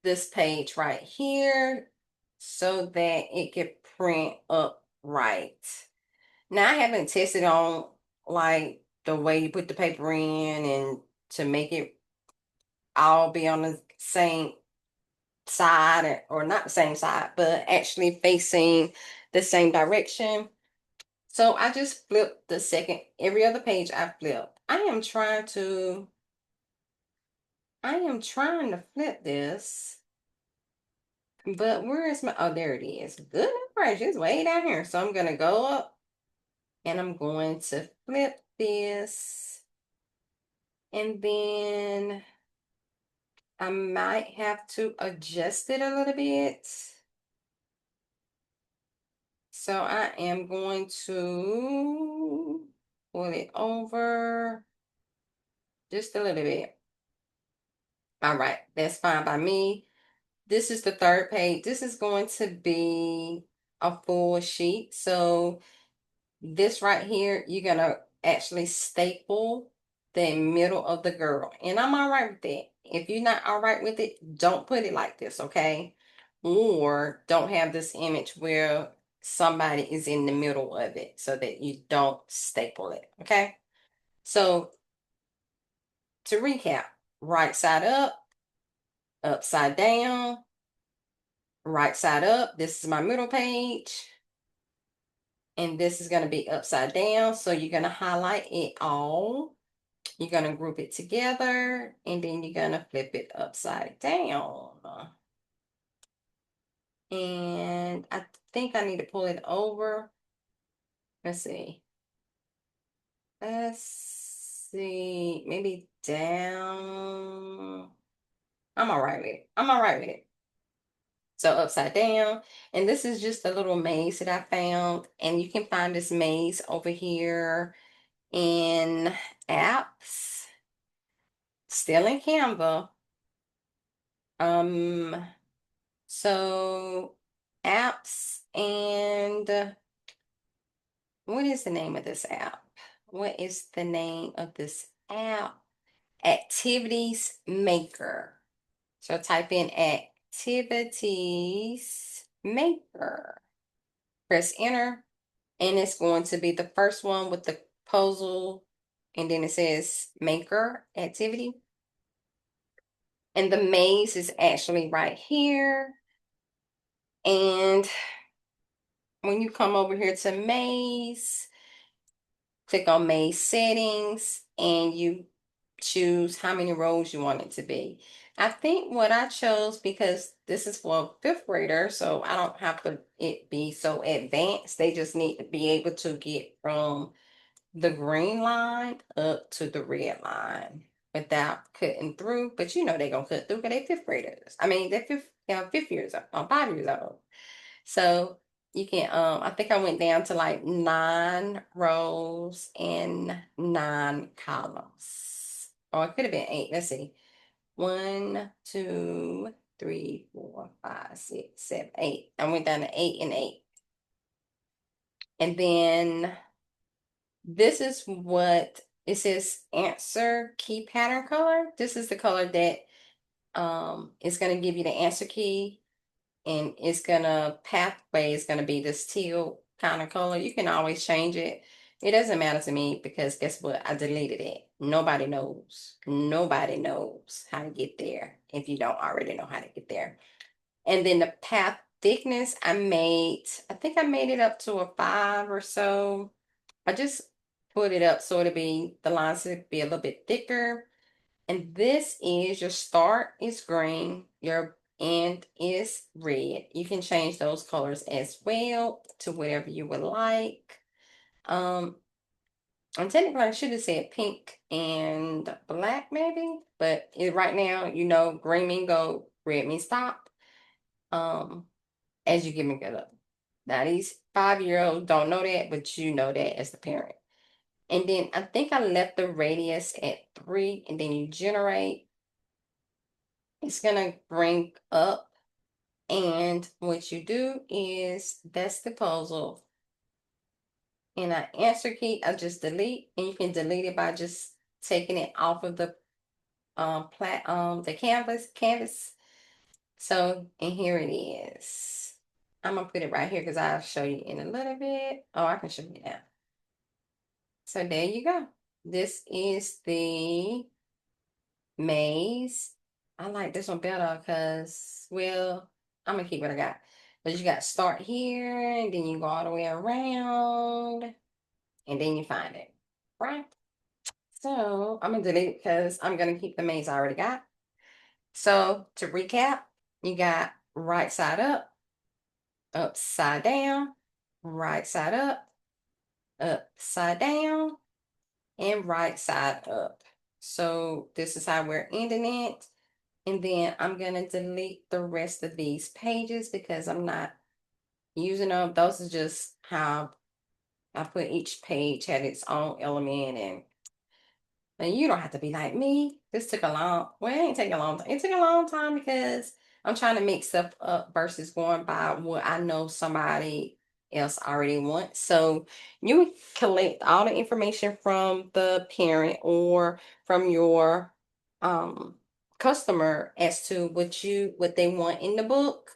Speaker 1: this page right here so that it can print up right. Now, I haven't tested on like the way you put the paper in and to make it all be on the same side, or not the same side, but actually facing the same direction. So I just flipped the second, every other page I flipped. I am trying to flip this, but where is my, oh, there it is. Good gracious, way down here. So I'm going to go up and I'm going to flip this. And then I might have to adjust it a little bit. So I am going to pull it over just a little bit. All right, that's fine by me. This is the third page. This is going to be a full sheet. So this right here, you're going to actually staple the middle of the girl. And I'm all right with that. If you're not all right with it, don't put it like this, okay? Or don't have this image where somebody is in the middle of it so that you don't staple it, okay? So to recap, right side up, upside down, right side up. This is my middle page. And this is going to be upside down. So you're going to highlight it all. You're going to group it together. And then you're going to flip it upside down. And I think I need to pull it over. Let's see. Let's see. Maybe down. I'm all right with it. I'm all right with it. So upside down. And this is just a little maze that I found. And you can find this maze over here in apps, still in Canva. So apps, and what is the name of this app? What is the name of this app? Activities Maker. So type in Activities Maker. Press enter, and it's going to be the first one with the puzzle, and then it says Maker Activity. And the maze is actually right here. And when you come over here to maze, click on maze settings, and you choose how many rows you want it to be. I think what I chose, because this is for a fifth grader, so I don't have to it be so advanced. They just need to be able to get from the green line up to the red line without cutting through. But you know they're gonna cut through because they're fifth graders. I mean they're fifth years old, 5 years old. So You can I think I went down to like 9 rows and 9 columns. Or it could have been 8. Let's see. 1, 2, 3, 4, 5, 6, 7, 8. I went down to 8 and 8. And then this is what it says, answer key pattern color. This is the color that is going to give you the answer key, and it's gonna pathway is gonna be this teal kind of color. You can always change it. It doesn't matter to me because guess what? I deleted it. Nobody knows. Nobody knows how to get there if you don't already know how to get there. And then the path thickness, I think I made it up to a 5 or so. I just put it up so it'll be, the lines will be a little bit thicker. And this is your start is green, your end is red. You can change those colors as well to whatever you would like. Um, and technically I should have said pink and black maybe, but right now, green mean go, red means stop. Um, as you give me good up. Now these 5-year-olds don't know that, but you know that as the parent. And then I think I left the radius at 3, and then you generate. It's gonna bring up, and what you do is that's the puzzle. And I answer key, I just delete, and you can delete it by just taking it off of the the canvas. So, and here it is. I'm gonna put it right here because I'll show you in a little bit. Oh, I can show you now. So there you go. This is the maze. I like this one better because, well, I'm gonna keep what I got. But you got to start here, and then you go all the way around, and then you find it, right? So I'm gonna delete it because I'm gonna keep the maze I already got. So to recap, you got right side up, upside down, right side up, upside down, and right side up. So this is how we're ending it. And then I'm going to delete the rest of these pages because I'm not using them. Those are just how I put each page had its own element. And you don't have to be like me. This took a long, well, it ain't take a long time. It took a long time because I'm trying to mix stuff up versus going by what I know somebody else already wants. So you collect all the information from the parent or from your um customer as to what they want in the book,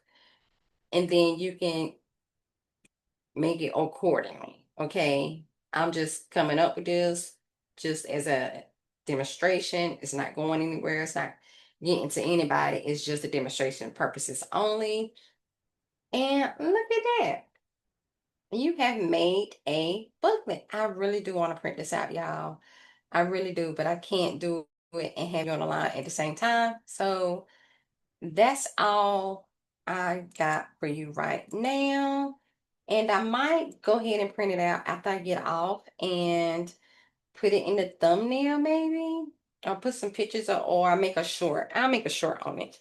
Speaker 1: and then you can make it accordingly. Okay. I'm just coming up with this just as a demonstration. It's not going anywhere. It's not getting to anybody. It's just a demonstration purposes only. And look at that. You have made a booklet. I really do want to print this out, y'all. I really do, but I can't do it and have you on the line at the same time. So that's all I got for you right now. And I might go ahead and print it out after I get off and put it in the thumbnail, maybe. I'll put some pictures or I'll make a short. I'll make a short on it.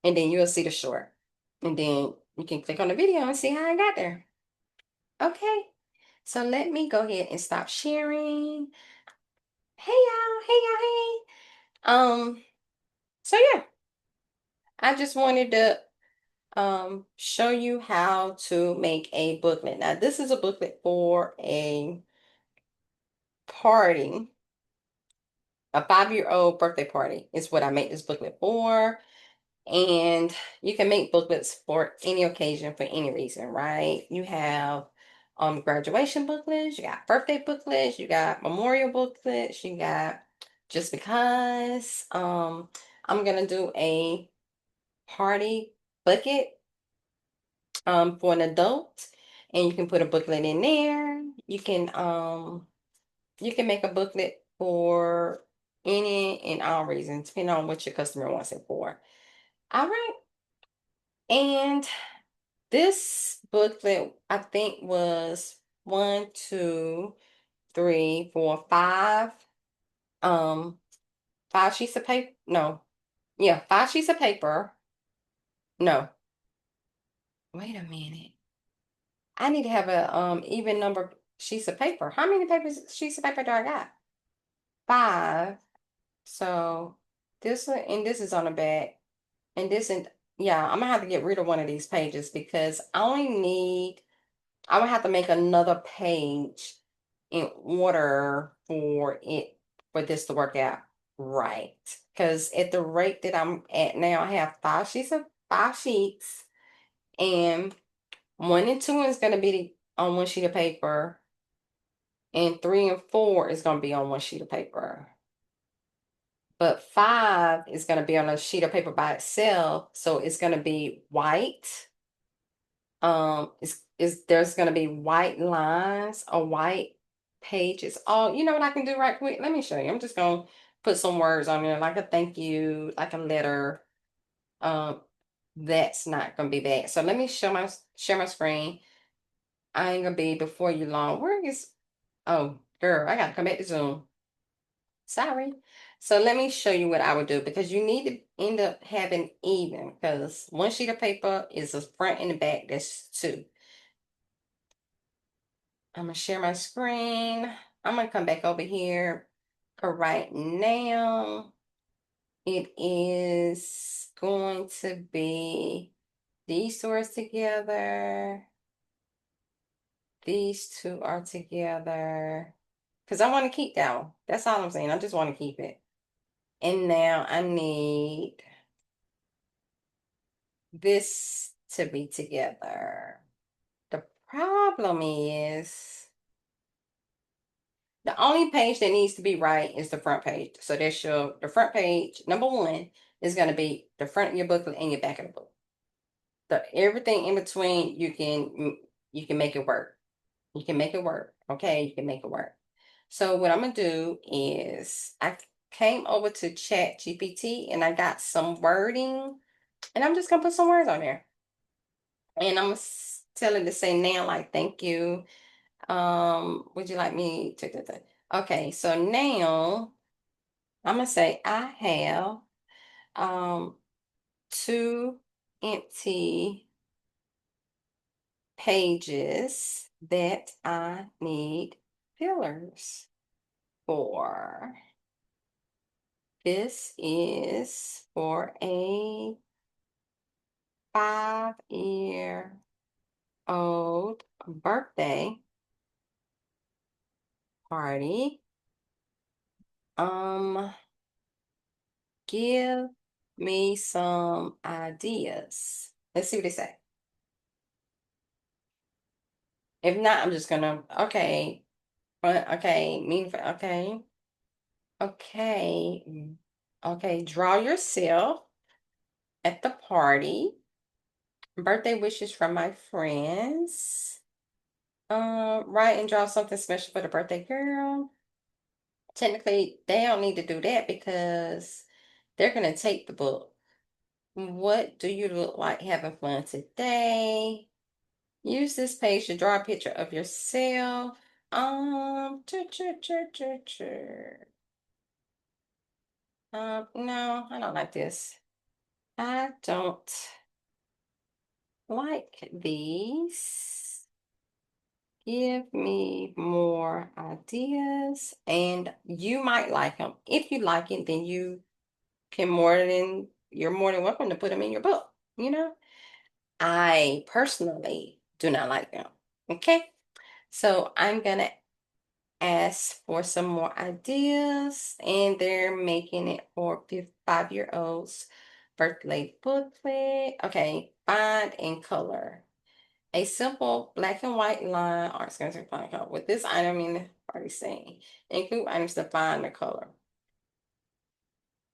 Speaker 1: And then you'll see the short. And then you can click on the video and see how I got there. Okay. So let me go ahead and stop sharing. Hey y'all. Hey y'all. Hey. So yeah, I just wanted to show you how to make a booklet. Now, this is a booklet for a party, a 5-year-old birthday party is what I made this booklet for. And you can make booklets for any occasion, for any reason, right? You have graduation booklets, you got birthday booklets, you got memorial booklets, you got just because. I'm gonna do a party bucket for an adult, and you can put a booklet in there. You can make a booklet for any and all reasons depending on what your customer wants it for. All right. And this booklet I think was 1, 2, 3, 4, 5 um 5 sheets of paper. No, yeah, 5 sheets of paper. No, wait a minute. I need to have a even number sheets of paper. How many sheets of paper do I got? Five. So this one and this is on the back. And this and yeah, I'm gonna have to get rid of one of these pages because I would have to make another page in order for this to work out right. Because at the rate that I'm at now, I have five sheets, and one and two is gonna be on one sheet of paper, and three and four is gonna be on one sheet of paper. But five is gonna be on a sheet of paper by itself, so it's gonna be white. Is there's gonna be white lines or white pages. Oh, you know what I can do right quick? Let me show you. I'm just gonna put some words on there, like a thank you, like a letter. Um, that's not gonna be bad. So let me share my screen. I ain't gonna be before you long. Where is oh girl, I gotta come back to Zoom. Sorry. So let me show you what I would do because you need to end up having even because one sheet of paper is a front and the back. That's two. I'm gonna share my screen. I'm gonna come back over here. For right now, it is going to be these two are together. These two are together. Because I want to keep that one. That's all I'm saying. I just want to keep it. And now I need this to be together. The problem is the only page that needs to be right is the front page. So that's the front page. Number one is going to be the front of your booklet and your back of the book. Everything in between, you can make it work. You can make it work. Okay, you can make it work. So what I'm gonna do is I came over to Chat GPT and I got some wording, and I'm just gonna put some words on there, and I'm gonna tell it to say now, like thank you. Would you like me to? Okay, so now I'm gonna say I have um two empty pages that I need fillers for. This is for a 5-year old birthday party. Um, give me some ideas. Let's see what they say. If not, I'm just gonna, okay, okay, okay, okay, okay, draw yourself at the party. Birthday wishes from my friends. Write and draw something special for the birthday girl. Technically, they don't need to do that because they're gonna take the book. What do you look like having fun today? Use this page to draw a picture of yourself. Chur, chur, chur, chur, chur. No, I don't like this. I don't like these. Give me more ideas, and you might like them. If you like it, then you're more than welcome to put them in your book. You know, I personally do not like them. Okay, so I'm gonna ask for some more ideas, and they're making it for 5-year-olds birthday booklet. Okay, font and color. A simple black and white line art going to find color. With this item in the party saying, include items to find the color.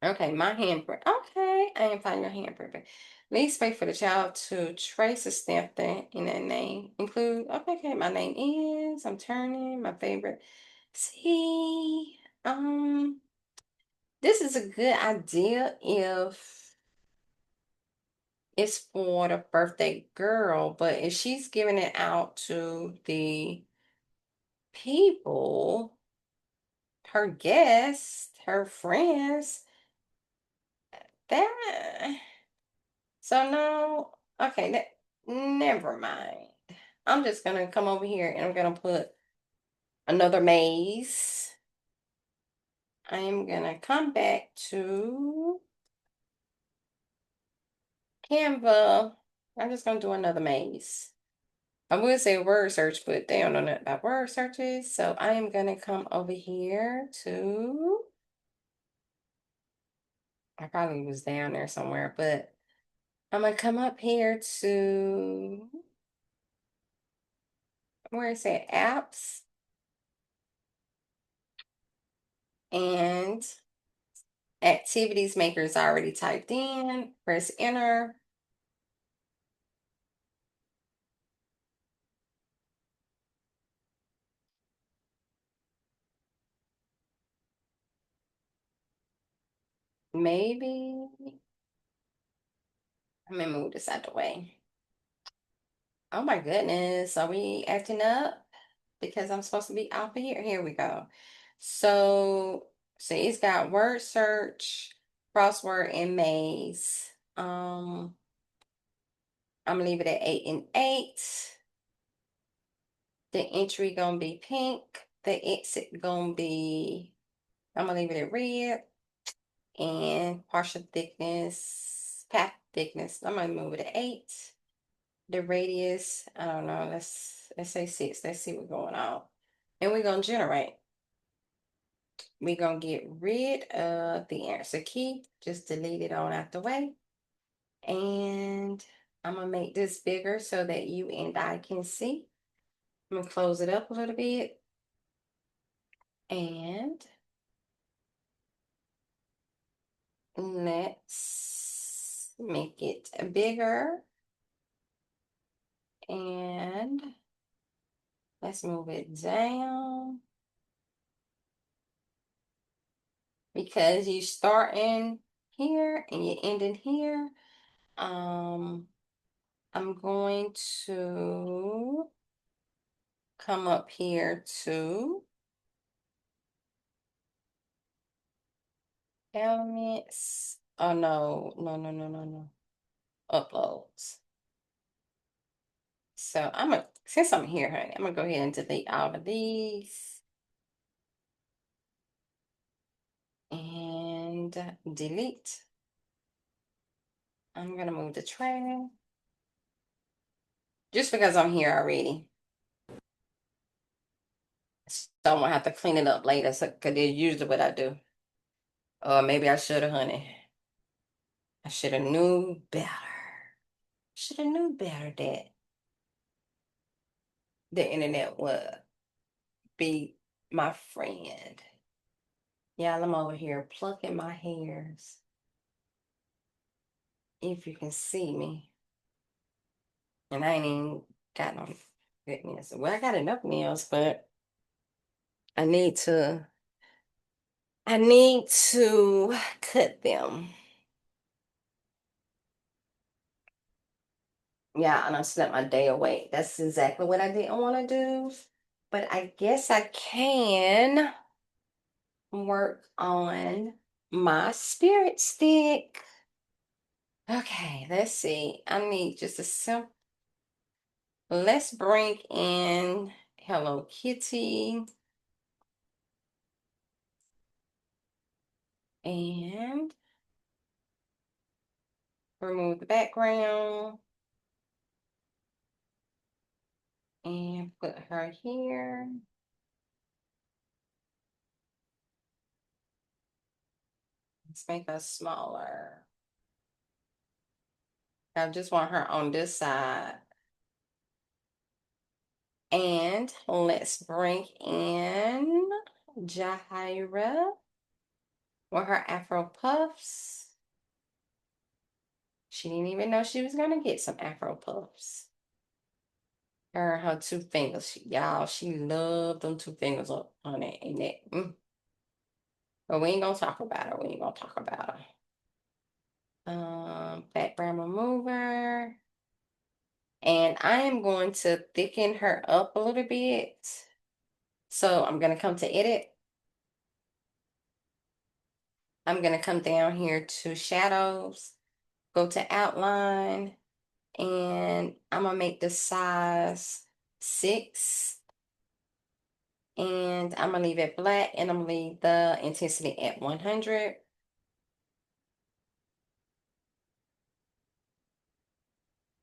Speaker 1: Okay, my handprint. Okay, I am finding your handprint. Leave space for the child to trace a stamp in their name. Include, okay, my name is, I'm turning, my favorite. See, this is a good idea if it's for the birthday girl, but if she's giving it out to the people, her guests, her friends, that so no, okay, never mind. I'm just gonna come over here and I'm gonna put another maze. I am gonna come back to Canva. I'm just gonna do another maze. I would say word search, but they don't know nothing about word searches. So I am gonna come over here to, I probably was down there somewhere, but I'm gonna come up here to, where it said apps, and activities maker is already typed in. Press enter. Maybe, I'm gonna move this out the way. Oh my goodness, are we acting up? Because I'm supposed to be off of here. Here we go. So, see, it's got word search, crossword, and maze. I'm gonna leave it at 8 and 8. The entry gonna be pink. The exit gonna be, I'm gonna leave it at red. And partial thickness, path thickness, I'm gonna move it to 8. The radius, I don't know, let's say 6. Let's see what's going on. And we're gonna generate. We're gonna get rid of the answer key, just delete it on out the way. And I'm gonna make this bigger so that you and I can see. I'm gonna close it up a little bit. And let's make it bigger. And let's move it down. Because you start in here and you end in here. I'm going to come up here to elements. Oh no, no, no, no, no, no. Uploads. So I'm gonna, since I'm here, honey, I'm gonna go ahead and delete all of these and delete. I'm gonna move the trash just because I'm here already. So I won't have to clean it up later. So, cause it's usually what I do. Or maybe I should have, honey. I should have knew better. Should have knew better that the internet would be my friend. Yeah, I'm over here plucking my hairs. If you can see me. And I ain't even got no good nails. Well, I got enough nails, but I need to I need to cut them. Yeah, and I slept my day away. That's exactly what I didn't want to do. But I guess I can work on my spirit stick. Okay, let's see. I need just a simple. Let's bring in Hello Kitty and remove the background and put her here. Let's make her smaller. I just want her on this side. And let's bring in Jahira with her Afro puffs. She didn't even know she was gonna get some Afro puffs. Her 2 fingers, y'all. She loved them 2 fingers up on it and that. But we ain't gonna talk about her. We ain't gonna talk about her. Background remover. And I am going to thicken her up a little bit. So I'm gonna come to edit. I'm gonna come down here to shadows, go to outline, and I'm gonna make the size 6. And I'm gonna leave it black, and I'm gonna leave the intensity at 100.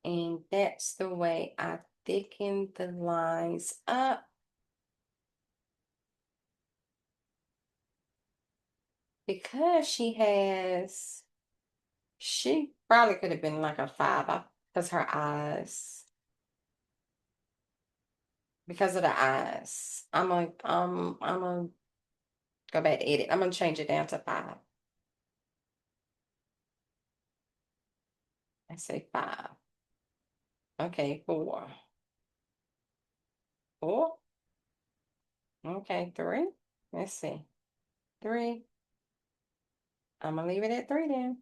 Speaker 1: And that's the way I thicken the lines up, because she probably could have been like a 5 because her eyes, because of the eyes. I'm gonna go back to edit. I'm gonna change it down to 5. I say 5. Okay, 4. 4. Okay, 3. Let's see. 3. I'm gonna leave it at 3 then.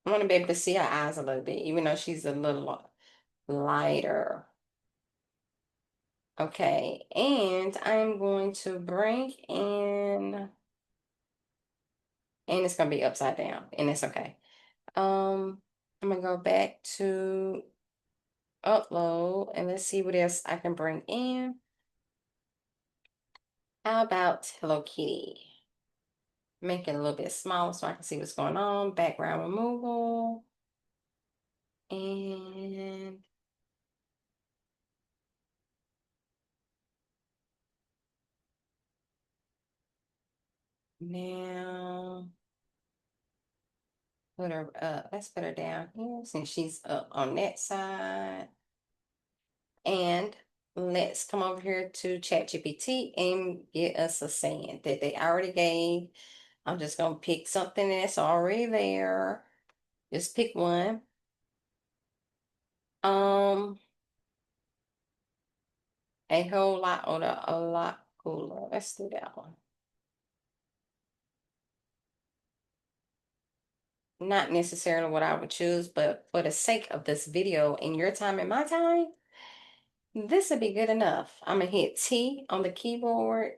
Speaker 1: I want to be able to see her eyes a little bit, even though she's a little lighter. Okay, and I'm going to bring in, and it's gonna be upside down, and it's okay. I'm gonna go back to upload, and let's see what else I can bring in. How about Hello Kitty? Make it a little bit smaller so I can see what's going on. Background removal. And now put her up. Let's put her down here since she's up on that side. And let's come over here to ChatGPT and get us a saying that they already gave. I'm just gonna pick something that's already there. Just pick one. Um, a whole lot older, a lot cooler. Let's do that one. Not necessarily what I would choose, but for the sake of this video in your time and my time, this would be good enough. I'm gonna hit T on the keyboard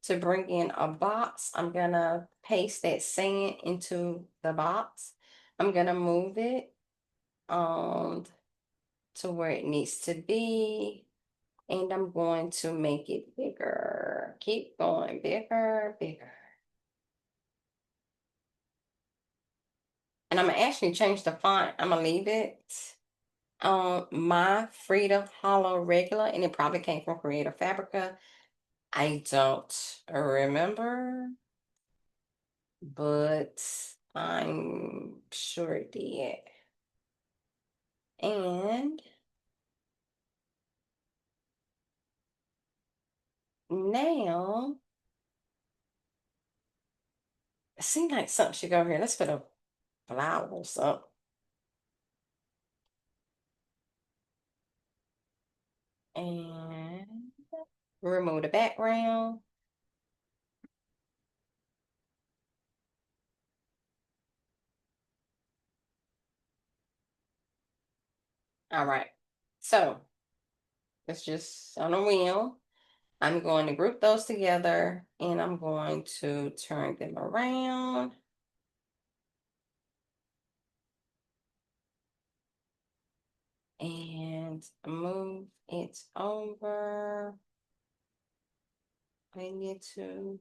Speaker 1: to bring in a box. I'm gonna paste that sand into the box. I'm gonna move it um to where it needs to be. And I'm going to make it bigger. Keep going, bigger, bigger. And I'm gonna actually change the font. I'm gonna leave it My Frida Hollow Regular, and it probably came from Creative Fabrica. I don't remember, but I'm sure it did. And now, it seems like something should go here. Let's put a flower or something. And remove the background. All right. So it's just on a wheel. I'm going to group those together, and I'm going to turn them around. And move it over. I need to.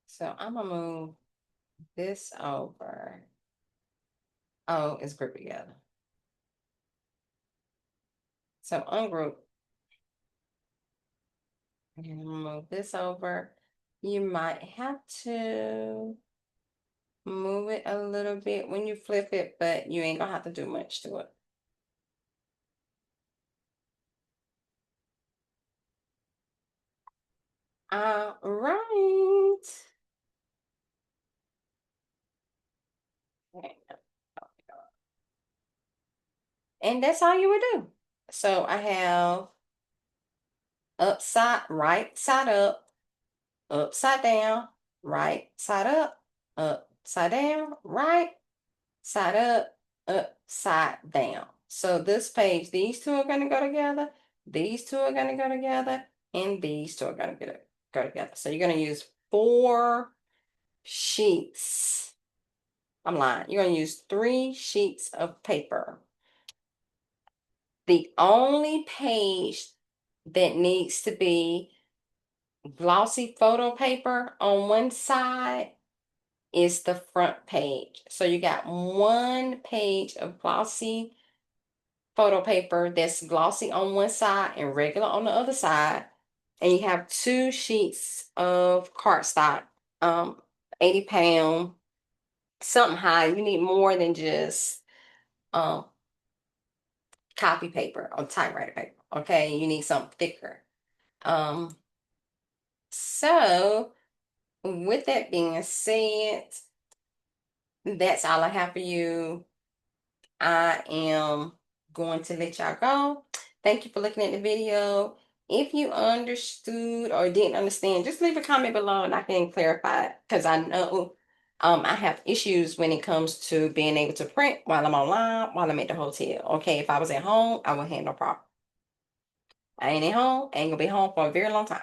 Speaker 1: So I'm gonna move this over. Oh, it's grouped together. So ungroup. And move this over. You might have to move it a little bit when you flip it, but you ain't gonna have to do much to it. All right. And that's all you would do. So I have upside, right side up, upside down, right side up, upside down, right side up, upside down. So this page, these two are going to go together, these two are going to go together, and these two are going to go together. So you're going to use 4 sheets I'm lying. You're going to use 3 sheets of paper. The only page that needs to be glossy photo paper on one side is the front page. So you got one page of glossy photo paper that's glossy on one side and regular on the other side. And you have 2 sheets of cardstock, 80 pound, something high. You need more than just um, copy paper or typewriter paper. Okay, you need something thicker. Um, so with that being said, that's all I have for you. I am going to let y'all go. Thank you for looking at the video. If you understood or didn't understand, just leave a comment below and I can clarify it, because I know I have issues when it comes to being able to print while I'm online, while I'm at the hotel. Okay, if I was at home, I would have no problem. I ain't at home, I ain't gonna be home for a very long time.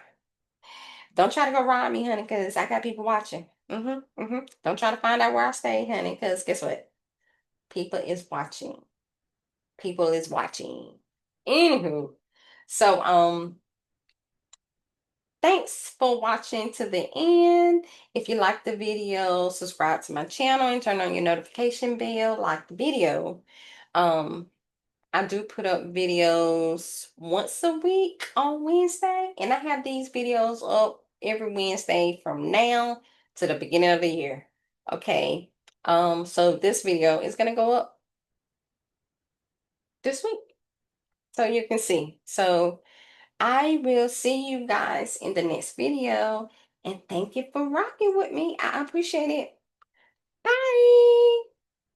Speaker 1: Don't try to go rob me, honey, because I got people watching. Don't try to find out where I stay, honey, because guess what? People is watching. People is watching. Anywho, so thanks for watching to the end. If you like the video, subscribe to my channel and turn on your notification bell, like the video. Um, I do put up videos once a week on Wednesday, and I have these videos up every Wednesday from now to the beginning of the year. Okay. So this video is gonna go up this week. So you can see. So I will see you guys in the next video. And thank you for rocking with me. I appreciate it.